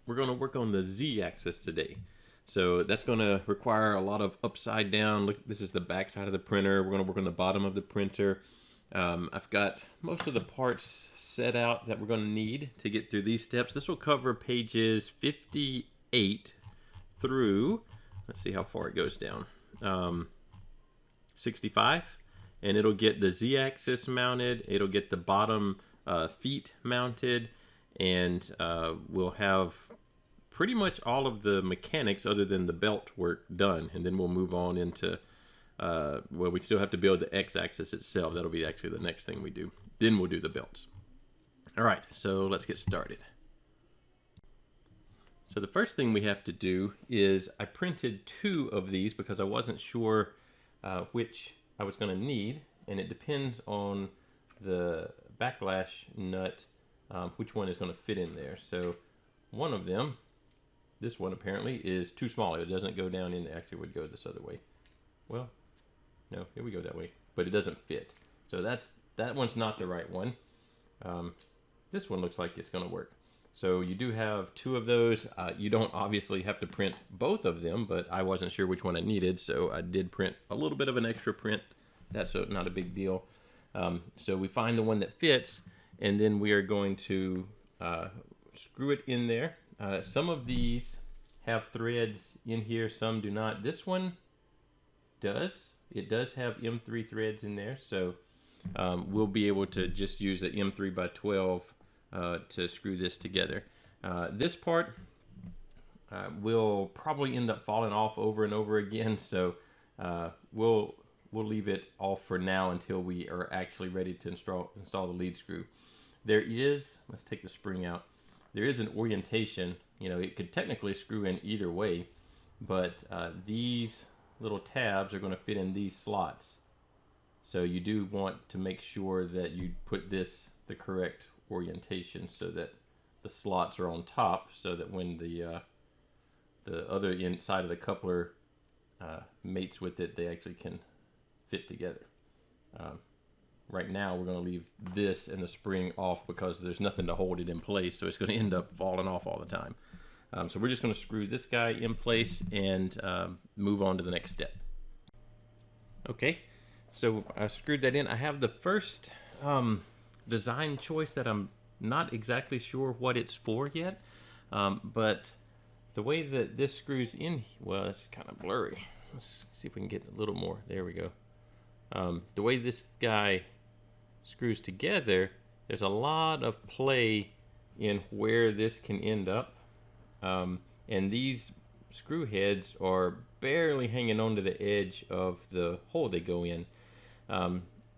we're going to work on the Z-axis today. So that's going to require a lot of upside down. Look, this is the back side of the printer. We're going to work on the bottom of the printer. I've got most of the parts set out that we're going to need to get through these steps. This will cover pages 58 through, let's see how far it goes down, 65. And it'll get the Z-axis mounted. It'll get the bottom feet mounted. And we'll have pretty much all of the mechanics other than the belt work done. And then we'll move on into, well, we still have to build the X-axis itself. That'll be actually the next thing we do. Then we'll do the belts. All right, so let's get started. So the first thing we have to do is I printed 2 of these because I wasn't sure which I was going to need. And it depends on the backlash nut, which one is going to fit in there. So one of them, this one apparently, is too small. It doesn't go down in, actually would go this other way. Well, no, here we go that way, but it doesn't fit. So that one's not the right one. This one looks like it's going to work. So you do have 2 of those. You don't obviously have to print both of them, but I wasn't sure which one I needed, so I did print a little bit of an extra print. That's not a big deal. So we find the one that fits, and then we are going to screw it in there. Some of these have threads in here, some do not. This one does. It does have M3 threads in there, so we'll be able to just use the M3 by 12 to screw this together. This part will probably end up falling off over and over again, so we'll leave it off for now until we are actually ready to install the lead screw. There is, let's take the spring out. There is an orientation. You know, it could technically screw in either way, but these little tabs are going to fit in these slots. So you do want to make sure that you put this the correct orientation so that the slots are on top, so that when the other inside of the coupler mates with it, they actually can fit together. Right now we're going to leave this and the spring off because there's nothing to hold it in place, so it's going to end up falling off all the time. So we're just going to screw this guy in place and move on to the next step. Okay, so I screwed that in. I have the first design choice that I'm not exactly sure what it's for yet, but the way that this screws in, well, it's kind of blurry. Let's see if we can get a little more. There we go. The way this guy screws together, there's a lot of play in where this can end up, and these screw heads are barely hanging on to the edge of the hole they go in.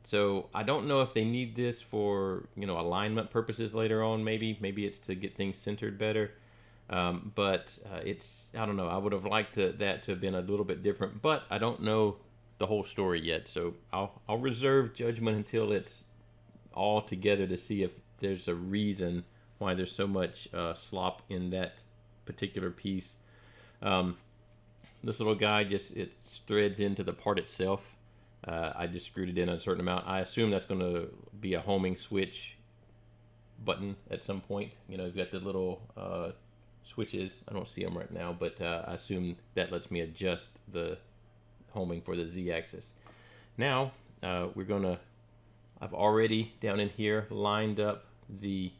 So I don't know if they need this for, you know, alignment purposes later on. Maybe it's to get things centered better, but it's, I don't know, I would have liked that to have been a little bit different, but I don't know the whole story yet, so I'll reserve judgment until it's all together to see if there's a reason why there's so much slop in that particular piece. This little guy it threads into the part itself. I just screwed it in a certain amount. I assume that's going to be a homing switch button at some point. You know, you've got the little switches. I don't see them right now, but I assume that lets me adjust the homing for the Z-axis. Now we're gonna, I've already down in here lined up the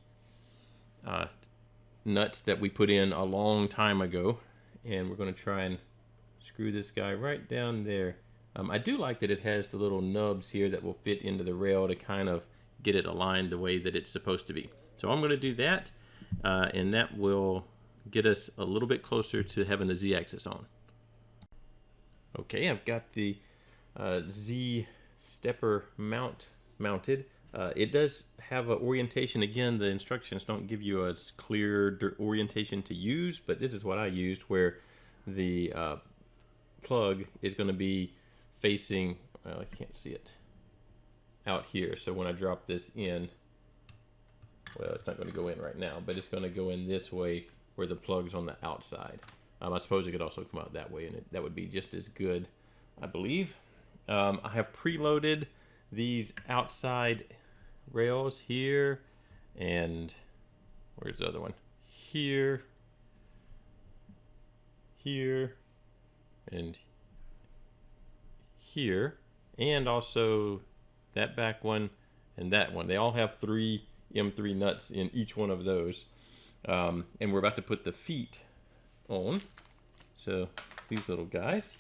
nuts that we put in a long time ago, and we're gonna try and screw this guy right down there. I do like that it has the little nubs here that will fit into the rail to kind of get it aligned the way that it's supposed to be. So I'm gonna do that, and that will get us a little bit closer to having the Z-axis on. Okay, I've got the Z stepper mounted. It does have an orientation. Again, the instructions don't give you a clear orientation to use, but this is what I used, where the plug is going to be facing, well, I can't see it, out here. So when I drop this in, well, it's not going to go in right now, but it's going to go in this way where the plug's on the outside. I suppose it could also come out that way, and that would be just as good, I believe. I have preloaded these outside rails here, and where's the other one? Here, here and here, and also that back one and that one. They all have 3 M3 nuts in each one of those. And we're about to put the feet on. So these little guys,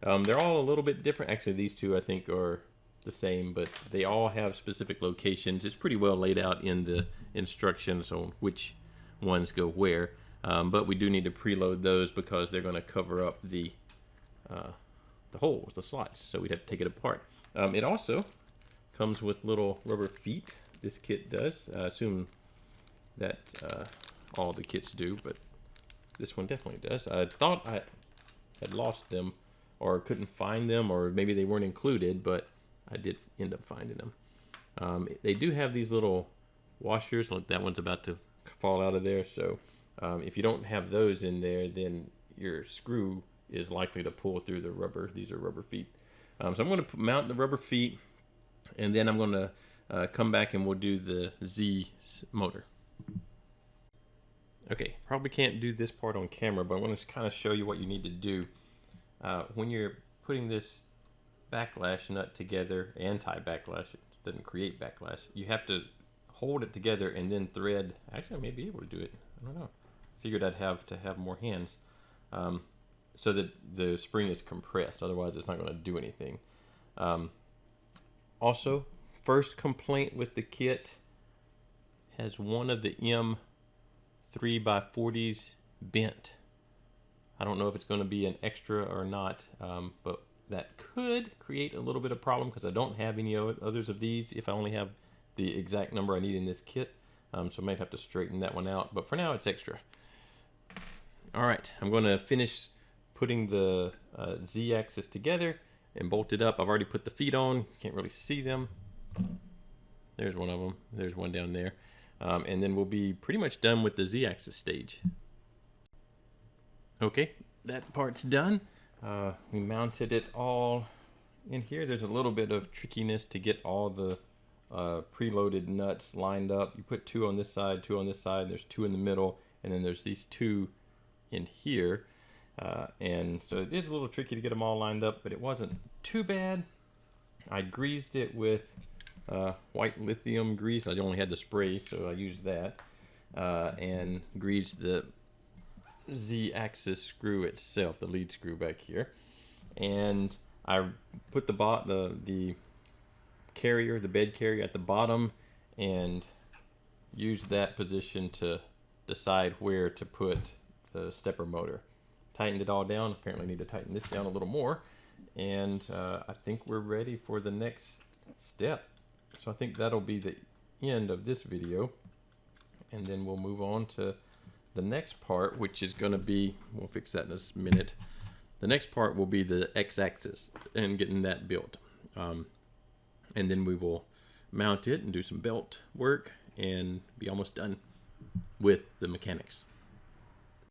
they're all a little bit different. Actually, these two I think are the same, but they all have specific locations. It's pretty well laid out in the instructions on which ones go where. But we do need to preload those because they're going to cover up the holes, the slots. So we'd have to take it apart. It also comes with little rubber feet. This kit does. I assume that all the kits do, but this one definitely does. I thought I had lost them or couldn't find them, or maybe they weren't included, but I did end up finding them. They do have these little washers. Look, that one's about to fall out of there. So if you don't have those in there, then your screw is likely to pull through the rubber. These are rubber feet. So I'm going to mount the rubber feet, and then I'm going to come back and we'll do the Z motor. Okay, probably can't do this part on camera, but I want to kind of show you what you need to do. When you're putting this backlash nut together, anti-backlash, it doesn't create backlash, you have to hold it together and then thread. Actually, I may be able to do it. I don't know. Figured I'd have to have more hands so that the spring is compressed. Otherwise, it's not going to do anything. Also, first complaint with the kit has one of the M3x40s bent. I don't know if it's going to be an extra or not, but that could create a little bit of problem because I don't have any others of these if I only have the exact number I need in this kit. So I might have to straighten that one out, but for now it's extra. All right, I'm going to finish putting the Z-axis together and bolt it up. I've already put the feet on. Can't really see them. There's one of them. There's one down there. And then we'll be pretty much done with the Z-axis stage. Okay, that part's done. We mounted it all in here. There's a little bit of trickiness to get all the preloaded nuts lined up. You put 2 on this side, 2 on this side. There's 2 in the middle, and then there's these 2 in here. And so it is a little tricky to get them all lined up, but it wasn't too bad. I greased it with white lithium grease. I only had the spray, so I used that. And greased the Z-axis screw itself, the lead screw back here. And I put the carrier, the bed carrier at the bottom, and used that position to decide where to put the stepper motor. Tightened it all down. Apparently need to tighten this down a little more. And I think we're ready for the next step. So I think that'll be the end of this video. And then we'll move on to the next part, which is going to be, we'll fix that in a minute. The next part will be the X-axis and getting that built. And then we will mount it and do some belt work and be almost done with the mechanics.